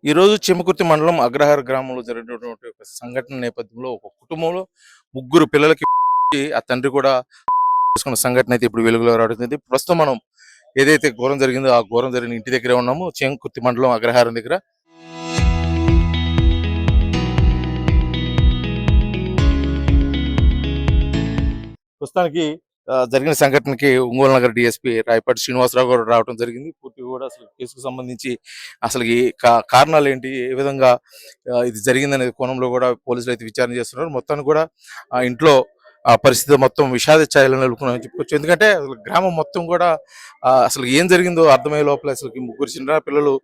ఈరోజు చిమ్మకుర్తి మండలం అగ్రహార గ్రామంలో జరిగినటువంటి ఒక సంఘటన నేపథ్యంలో ఒక కుటుంబంలో ముగ్గురు పిల్లలకి ఆ తండ్రి కూడా చేసుకున్న సంఘటన అయితే ఇప్పుడు వెలుగులో రావడం. ప్రస్తుతం మనం ఏదైతే ఘోరం జరిగిందో ఆ ఘోరం జరిగిన ఇంటి దగ్గరే ఉన్నాము, చిమ్మకుర్తి మండలం అగ్రహారం దగ్గర. ప్రస్తుతానికి జరిగిన సంఘటనకి ఒంగోలు నగర్ డిఎస్పీ రాయపాటి శ్రీనివాసరావు గారు రావడం జరిగింది. పూర్తిగా కూడా అసలు కేసుకు సంబంధించి అసలు ఈ కారణాలు ఏంటి, ఏ విధంగా ఇది జరిగిందనే కోణంలో కూడా పోలీసులు అయితే విచారణ చేస్తున్నారు. మొత్తాన్ని కూడా ఆ ఇంట్లో ఆ పరిస్థితి మొత్తం విషాద ఛాయలు నెలకొన్నాయని చెప్పుకోవచ్చు. ఎందుకంటే అసలు గ్రామం మొత్తం కూడా అసలు ఏం జరిగిందో అర్థమయ్యే లోపల అసలు ముగ్గురు చిన్న పిల్లలు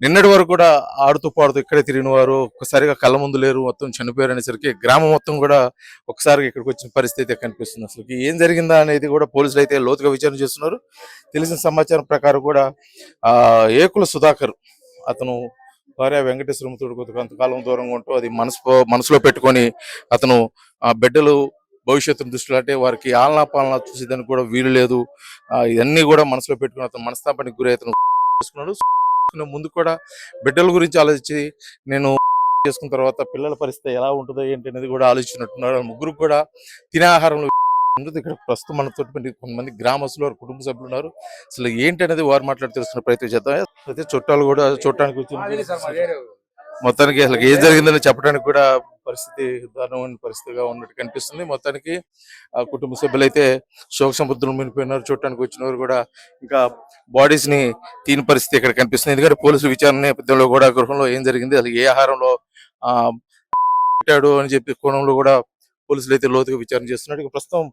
నిన్నటి వరకు కూడా ఆడుతూ పాడుతూ ఇక్కడే తిరిగిన వారు ఒక్కసారిగా కళ్ళ ముందు లేరు, మొత్తం చనిపోయారు అనేసరికి గ్రామం మొత్తం కూడా ఒకసారిగా ఇక్కడికి వచ్చిన పరిస్థితి కనిపిస్తుంది. అసలు ఏం జరిగిందా అనేది కూడా పోలీసులు అయితే లోతుగా విచారణ చేస్తున్నారు. తెలిసిన సమాచారం ప్రకారం కూడా ఏకుల సుధాకర్ అతను భార్య వెంకటేశ్వరముతో కొంతకాలం దూరంగా ఉంటూ అది మనసులో పెట్టుకొని అతను బిడ్డలు భవిష్యత్తును దృష్టిలో అంటే వారికి ఆలనా పాలనా చూసేదానికి కూడా వీలు లేదు, ఇవన్నీ కూడా మనసులో పెట్టుకుని అతను మనస్తాపానికి గురి అతను చేసుకున్నాడు. ముందు కూడా బిడ్డల గురించి ఆలోచించి నేను చేసుకున్న తర్వాత పిల్లల పరిస్థితి ఎలా ఉంటుందో ఏంటి అనేది కూడా ఆలోచించినట్టున్నారు. ముగ్గురు కూడా తినే ఆహారంలో ఇక్కడ ప్రస్తుతం మనతో కొంతమంది గ్రామస్తులు వారి కుటుంబ సభ్యులు ఉన్నారు. అసలు ఏంటి అనేది వారు మాట్లాడి తెలుసుకునే ప్రయత్నం చేద్దాం. అయితే చుట్టాలు కూడా చూడటానికి వచ్చింది. మొత్తానికి అసలు ఏం జరిగిందని చెప్పడానికి కూడా పరిస్థితి దారుణమైన పరిస్థితిగా ఉన్నట్టు కనిపిస్తుంది. మొత్తానికి ఆ కుటుంబ సభ్యులైతే శోక సముద్రం మినిపోయినారు. చూడటానికి వచ్చిన వారు కూడా ఇంకా బాడీస్ ని తీని పరిస్థితి ఇక్కడ కనిపిస్తుంది. ఎందుకంటే పోలీసులు విచారణ నేపథ్యంలో కూడా గృహంలో ఏం జరిగింది, అసలు ఏ ఆహారంలో ఆ పెట్టాడు అని చెప్పి కోణంలో కూడా పోలీసులు అయితే లోతుగా విచారణ చేస్తున్నారు. ఇక ప్రస్తుతం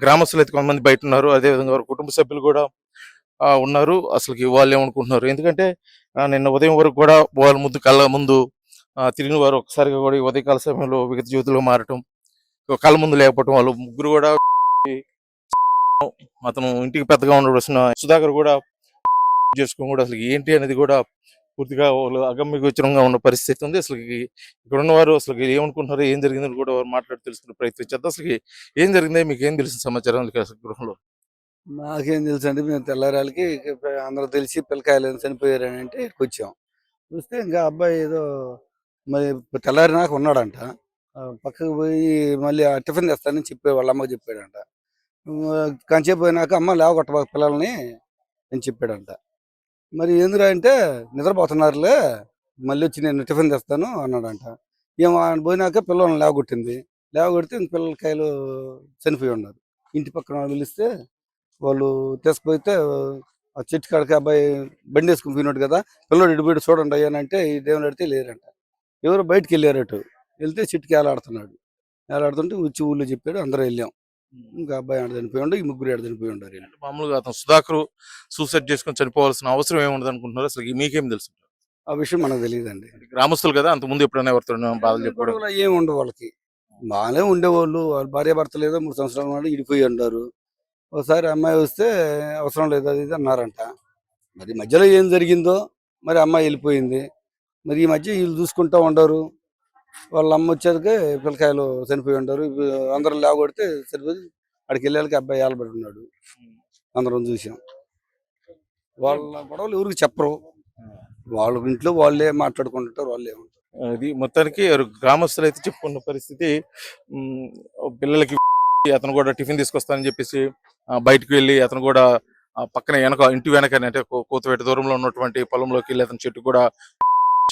గ్రామస్తులు అయితే కొంతమంది బయట ఉన్నారు, అదేవిధంగా వారి కుటుంబ సభ్యులు కూడా ఉన్నారు. అసలుకి వాళ్ళు ఏమనుకుంటున్నారు, ఎందుకంటే నిన్న ఉదయం వరకు కూడా వాళ్ళ కళ్ళ ముందు తిరిగిన వారు ఒకసారిగా కూడా ఈ ఉదయకాల సమయంలో విగత జీవితంలో మారటం, కళ్ళ ముందు లేకపోవటం, వాళ్ళు ముగ్గురు కూడా అతను ఇంటికి పెద్దగా ఉండవలసిన సుధాకర్ కూడా చేసుకోవడం కూడా అసలు ఏంటి అనేది కూడా పూర్తిగా వాళ్ళు అగమ్య గోచరంగా ఉన్న పరిస్థితి ఉంది. అసలు ఇక్కడ ఉన్న వారు అసలు ఏమనుకుంటున్నారో ఏం జరిగిందని కూడా వారు మాట్లాడి తెలుసుకునే ప్రయత్నం చేద్దాం. అసలు ఏం జరిగింది, మీకు ఏం తెలిసిన సమాచారం అసలు గృహంలో? నాకేం తెలుసండి, మేము తెల్లారాలకి అందరూ తెలిసి పిల్లకాయలు చనిపోయారని అంటే వచ్చాం. చూస్తే ఇంకా అబ్బాయి ఏదో మరి తెల్లారినాక ఉన్నాడంట. పక్కకు పోయి మళ్ళీ టిఫిన్ తెస్తానని చెప్పి వాళ్ళ అమ్మకి చెప్పాడంట. కొంచెంసేపు పోయినాక అమ్మ లేవగొట్ట పిల్లల్ని అని చెప్పాడంట. మరి ఎందుకు అంటే నిద్రపోతున్నారులే, మళ్ళీ వచ్చి నేను టిఫిన్ తెస్తాను అన్నాడంట. ఏమో ఆయన పోయినాక పిల్లల్ని లేవగొట్టింది. లేవగొడితే ఇంక పిల్లకాయలు చనిపోయి ఉన్నారు. ఇంటి పక్కన పిలిస్తే వాళ్ళు తీసుకుపోతే ఆ చెట్టు కాడికి అబ్బాయి బండి వేసుకుని పోయినాడు కదా, పిల్లడు ఇడిపోయి చూడండి అయ్యానంటే అంటే ఇదేమని అడిగితే లేరంట. ఎవరో బయటకు వెళ్ళారట, వెళ్తే చెట్టుకి ఏలాడుతున్నాడు. ఏలాడుతుంటే వచ్చి ఊళ్ళో చెప్పాడు, అందరూ వెళ్ళాం. ఇంకా అబ్బాయి ఆడ చనిపోయి ఉండే, ఈ ముగ్గురు ఆడ చనిపోయి ఉండారు. మామూలుగా అతను సుధాకర్ సూసైడ్ చేసుకొని చనిపోవాల్సిన అవసరం ఏముండదు అనుకుంటున్నారు, అసలు మీకేం తెలుసు? ఆ విషయం మనకు తెలియదండి. గ్రామస్తులు కదా, అంత ముందు ఎప్పుడైనా ఎవరితో బాధలు చెప్పడం ఏమి ఉండవు వాళ్ళకి, బాగానే ఉండేవాళ్ళు. వాళ్ళ భార్య భర్త లేదో 3 సంవత్సరాల నాడు ఇడిపోయి ఉన్నారు. ఒకసారి అమ్మాయి వస్తే అవసరం లేదు అది ఇది అన్నారంట. మరి మధ్యలో ఏం జరిగిందో, మరి అమ్మాయి వెళ్ళిపోయింది. మరి ఈ మధ్య వీళ్ళు చూసుకుంటూ ఉండరు. వాళ్ళ అమ్మ వచ్చేదికే పిల్లకాయలు చనిపోయి ఉండరు. అందరూ లేవగొడితే సరిపోయి అక్కడికి వెళ్ళాక అబ్బాయి ఏలబడి ఉన్నాడు. అందరం చూసాం. వాళ్ళ గొడవలు ఎవరికి చెప్పరు, వాళ్ళ ఇంట్లో వాళ్ళే మాట్లాడుకుంటుంటారు, వాళ్ళే ఉంటారు. అది మొత్తానికి గ్రామస్తులు అయితే చెప్పుకున్న పరిస్థితి, పిల్లలకి అతను కూడా టిఫిన్ తీసుకొస్తానని చెప్పేసి బయటకు వెళ్ళి అతను కూడా పక్కన ఇంటి వెనక అంటే కోతవేట దూరంలో ఉన్నటువంటి పొలంలోకి వెళ్ళి అతని చెట్టు కూడా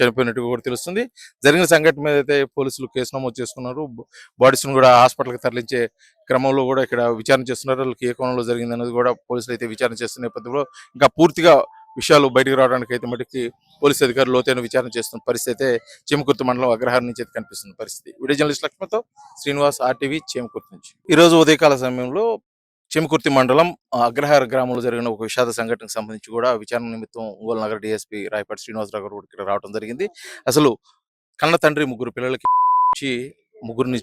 చనిపోయినట్టు కూడా తెలుస్తుంది. జరిగిన సంఘటన మీద అయితే పోలీసులు కేసు నమోదు చేసుకున్నారు. బాడీస్ ను కూడా హాస్పిటల్కి తరలించే క్రమంలో కూడా ఇక్కడ విచారణ చేస్తున్నారు. వాళ్ళకి ఏ కోణంలో జరిగింది అనేది కూడా పోలీసులు అయితే విచారణ చేస్తున్న నేపథ్యంలో ఇంకా పూర్తిగా విషయాలు బయటకు రావడానికి అయితే మటుకి పోలీసు అధికారులు లోతైన విచారణ చేస్తున్న పరిస్థితి అయితే చేమకుర్తి మండలం అగ్రహారం నుంచి అయితే కనిపిస్తున్న పరిస్థితి. వీడియో జర్నలిస్ట్ లక్ష్మణ్తో శ్రీనివాస్, ఆర్టీవీ, చేమకుర్తి నుంచి. ఈ రోజు ఉదయకాల సమయంలో చేమకుర్తి మండలం అగ్రహార గ్రామంలో జరిగిన ఒక విషాద సంఘటనకు సంబంధించి కూడా విచారణ నిమిత్తం ఒంగోలు నగర డిఎస్పీ రాయపాటి శ్రీనివాసరావు గారు ఇక్కడ రావడం జరిగింది. అసలు కన్న తండ్రి ముగ్గురు పిల్లలకి ముగ్గురిని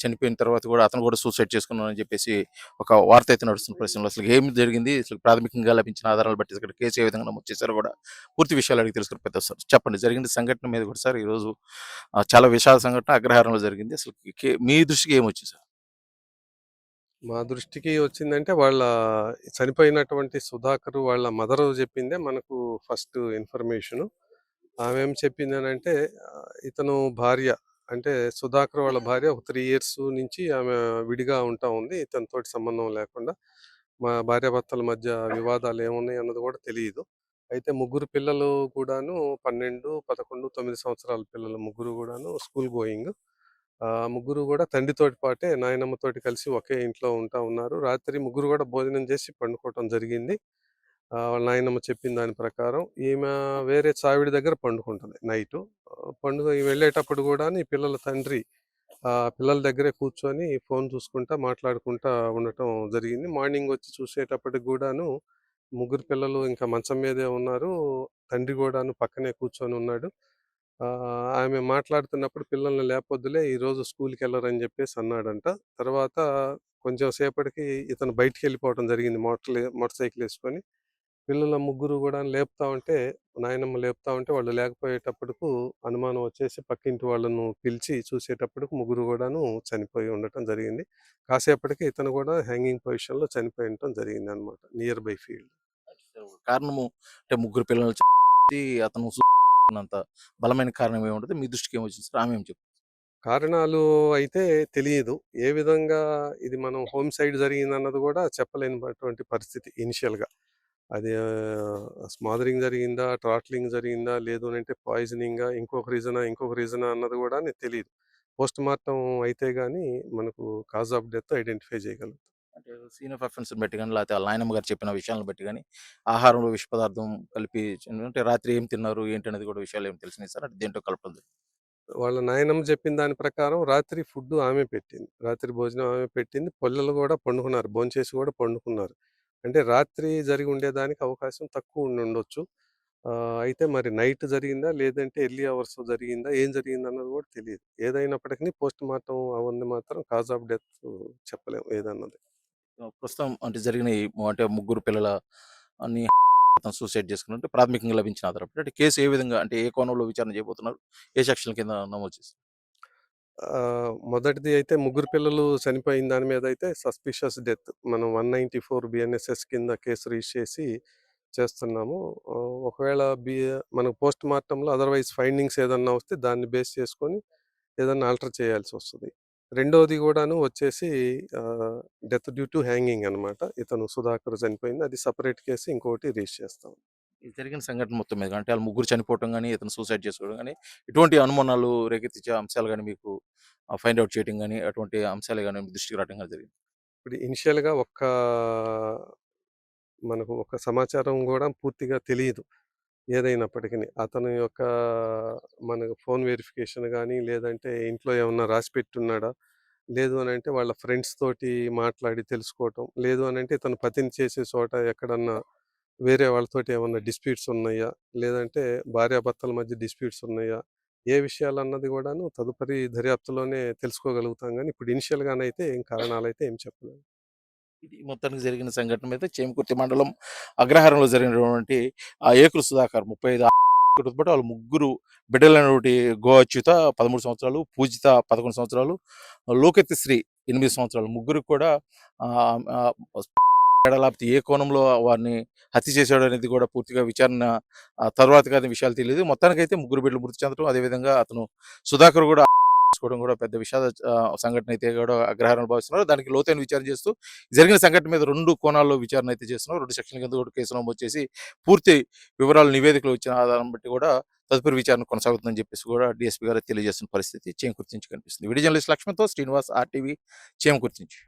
చనిపోయిన తర్వాత కూడా అతను కూడా సూసైడ్ చేసుకున్నానని చెప్పేసి ఒక వార్త అయితే నడుస్తున్న పరిస్థితుల్లో అసలు ఏమి జరిగింది, అసలు ప్రాథమికంగా లభించిన ఆధారాలు బట్టి ఇక్కడ కేసు ఏ విధంగా నమోదు చేశారో కూడా పూర్తి విషయాలు అడిగి తెలుసుకుని పెద్ద సార్ చెప్పండి. జరిగిన సంఘటన మీద కూడా సార్ ఈరోజు చాలా విషాద సంఘటన అగ్రహారంలో జరిగింది. అసలు మీ దృష్టికి ఏమొచ్చింది సార్? మా దృష్టికి వచ్చిందంటే వాళ్ళ చనిపోయినటువంటి సుధాకర్ వాళ్ళ మదర్ చెప్పిందే మనకు ఫస్ట్ ఇన్ఫర్మేషను. ఆమె ఏం చెప్పిందనంటే ఇతను భార్య అంటే సుధాకర్ వాళ్ళ భార్య ఒక 3 ఇయర్స్ నుంచి ఆమె విడిగా ఉంటా ఉంది. ఇతనితోటి సంబంధం లేకుండా. మా భార్యాభర్తల మధ్య వివాదాలు ఏమున్నాయి అన్నది కూడా తెలీదు. అయితే ముగ్గురు పిల్లలు కూడాను 12, 11, 9 సంవత్సరాల పిల్లలు ముగ్గురు గూడాను స్కూల్ గోయింగ్. ముగ్గురు గూడా తండ్రితోటి పాటే నాయనమ్మతోటి కలిసి ఒకే ఇంట్లో ఉంటా ఉన్నారు. రాత్రి ముగ్గురు గూడా భోజనం చేసి పండుకోవటం జరిగింది. వాళ్ళ నాయనమ్మ చెప్పిన దాని ప్రకారం ఈమె వేరే చావిడి దగ్గర పండుకుంటది నైటు. ఈమె వెళ్ళేటప్పుడు గూడాను ఈ పిల్లల తండ్రి పిల్లల దగ్గరే కూర్చొని ఫోన్ చూసుకుంటా, మాట్లాడుకుంటా ఉండటం జరిగింది. మార్నింగొచ్చి చూసేటప్పటికి గూడాను ముగ్గురు పిల్లలు ఇంకా మంచం మీదే ఉన్నారు. తండ్రి గూడాను పక్కనే కూర్చొనున్నాడు. ఆమె మాట్లాడుతున్నప్పుడు పిల్లల్ని లేపొద్దులే ఈరోజు స్కూలుకెళ్ళరని జెప్పేసి అన్నాడంట. తర్వాత కొంచెం సేపటికి ఇతను బయటికెళ్ళిపోవటం జరిగింది మోటార్ సైకిలేసుకొని. పిల్లల ముగ్గురు గూడా లేపుతా ఉంటే, నాయనమ్మ లేపుతా ఉంటే వాళ్ళు లేకపోయేటప్పటికు అనుమానం వచ్చేసి పక్కింటి వాళ్ళను పిలిచి చూసేటప్పటికి ముగ్గురు గూడాను చనిపోయి ఉండటం జరిగింది. కాసేపటికి ఇతను గూడా హ్యాంగింగ్ పొజిషన్‌లో చనిపోయి ఉండటం జరిగిందనమాట. Near by field. కారణము అంటే ముగ్గురు పిల్లలు అతను అంత బలమైన కారణం ఏముంటది? మీ దృష్టికి ఏమొచ్చింది సార్? ఆమె ఏం చెప్తుంది? కారణాలు అయితే తెలీదు. ఏ విధంగా ఇది మనం హోమ్ సైడ్ జరిగిందన్నది గూడా చెప్పలేనటువంటి పరిస్థితి ఇనిషియల్‌గా. అది స్మాదరింగ్ జరిగిందా? ట్రాట్లింగ్ జరిగిందా? లేదు అనంటే పాయిజనింగా? ఇంకొక రీజనా అన్నది గూడా తెలీదు. పోస్ట్‌మార్టం అయితే గాని మనకు కాజ్ ఆఫ్ డెత్ ఐడెంటిఫై చేయగలుగుతాం. అంటే సీన్ ఆఫ్ అఫెన్స్‌ని బట్టి గాని, లేకపోతే ఆళ్ళ నాయనమ్మ గారు చెప్పిన విషయాలను బట్టి గాని, ఆహారంలో విష పదార్థం కలిపి అంటే రాత్రి ఏం తిన్నారు? ఏంటనేది కూడా విషయాలేమి తెలిసినాయి సార్? అంటే దేంట్లో కలపడం జరిగింది? వాళ్ళ నాయనమ్మ చెప్పిన దాని ప్రకారం రాత్రి ఫుడ్డు ఆమె పెట్టింది. రాత్రి భోజనం ఆమె పెట్టింది. పిల్లలు గూడా పండుకున్నారు. భోంచేసి గూడా పండుకున్నారు. అంటే రాత్రి జరిగి ఉండేదానికి అవకాశం తక్కువ ఉండుండొచ్చు. అయితే మరి నైట్ జరిగిందా? లేదంటే ఎర్లీ అవర్స్‌లో జరిగిందా? ఏం జరిగిందన్నది గూడా తెలీదు. ఏదైనప్పటికిని పోస్ట్‌మార్టం అవంది మాత్రం కాజ్ ఆఫ్ డెత్ చెప్పలేం ఏదన్నది. ప్రస్తుతం అంటే జరిగిన అంటే ముగ్గురు పిల్లల అన్ని అతను సూసైడ్ చేసుకున్నట్టు ప్రాథమికంగా లభించిన ఆధారం. అంటే కేసు ఏ విధంగా అంటే ఏ కోణంలో విచారణ చేయబోతున్నారు? ఏ సెక్షన్‌ల కింద నమోదు చేశారు? మొదటిది అయితే ముగ్గురు పిల్లలు చనిపోయిన దాని మీదయితే సస్పిషియస్ డెత్ మనం 194 బిఎన్ఎస్ఎస్ కింద కేసు రిజిస్టర్ చేసి చేస్తున్నాము. ఒకవేళ మనకు పోస్ట్‌మార్టంలో అదర్‌వైజ్ ఫైండింగ్స్ ఏదన్నా వస్తే దాన్ని బేస్ చేసుకొని ఏదన్నా ఆల్టర్ చేయాల్సొస్తది. రెండోది గూడాను వచ్చేసి డెత్ డ్యూ టు హ్యాంగింగ్ అనమాట. ఇతను సుధాకర్ చనిపోయింది. అది సెపరేట్ కేసు ఇంకోటి రిజిస్టర్ చేస్తాం. ఈ జరిగిన సంఘటన మొత్తం మీద అంటే ఆళ్ళు ముగ్గురు చనిపోవటం గాని, ఇతను సూసైడ్ చేసుకోవడం గాని, ఎటువంటి అనుమానాలు రేకెత్తించే అంశాలు గాని మీకు ఫైండ్ ఔట్ చేయడం గాని, అటువంటి అంశాలు గాని మీ దృష్టికి రావడం గాని జరిగింది? ఇప్పుడు ఇనిషియల్‌గా మనకు ఒక సమాచారం గూడా పూర్తిగా తెలీదు. ఏదైనప్పటికిని. అతని యొక్క మనకు ఫోన్ వెరిఫికేషన్ గానీ, లేదంటే ఇంట్లో ఏమన్నా రాసిపెట్టున్నాడా? లేదు అనంటే వాళ్ళ ఫ్రెండ్స్ తోటి మాట్లాడి తెలుసుకోవటం. లేదు అనంటే ఇతను పతిని చేసే చోట ఎక్కడన్నా వేరే వాళ్ళతోటి ఏమన్నా డిస్ప్యూట్స్ ఉన్నాయా? లేదంటే భార్యాభర్తల మధ్య డిస్ప్యూట్స్ ఉన్నాయా? ఏ విషయాలన్నది గూడాను తదుపరి దర్యాప్తులోనే తెలుసుకోగలుగుతాం గానీ, ఇప్పుడు ఇనిషియల్‌గానైతే ఏం కారణాలైతే ఏం చెప్పలేం. ఇది మొత్తానికి జరిగిన సంఘటన మీద చేమకుర్తి మండలం అగ్రహారంలో జరిగినటువంటి ఏకులు సుధాకర్ 35 పాటు వాళ్ళు ముగ్గురు బిడ్డలైనటువంటి గో అచ్యుత 13 సంవత్సరాలు, పూజిత 11 సంవత్సరాలు, లోకెత్తి శ్రీ 8 సంవత్సరాలు ముగ్గురికి కూడా ఆహ్, ఆహ్, లేకపోతే ఏ కోణంలో వారిని హత్య చేశాడు అనేది కూడా పూర్తిగా విచారణ తర్వాత కానీ విషయాలు తెలియదు. మొత్తానికైతే ముగ్గురు బిడ్డలు మృతి చెందడం, అదేవిధంగా అతను సుధాకర్ కూడా చేసుకోవడం కూడా పెద్ద విషాద సంఘటన అయితే కూడా అగ్రహారంలో భావిస్తున్నారు. దానికి లోతైన విచారణ చేస్తూ జరిగిన సంఘటన మీద 2 కోణాల్లో విచారణ అయితే చేస్తున్నారు. 2 సెక్షన్ల కింద కూడా కేసు నమోదు చేసి పూర్తి వివరాలు నివేదికలు వచ్చిన ఆధారం బట్టి కూడా తదుపరి విచారణ కొనసాగుతుందని చెప్పేసి కూడా డీఎస్పీ గారు తెలియజేస్తున్న పరిస్థితి చేమకుర్తి నుంచి కనిపిస్తుంది. వీడియో జర్నలిస్ట్ లక్ష్మణ్‌తో శ్రీనివాస్ ఆర్టీవీ చేమకుర్తి నుంచి.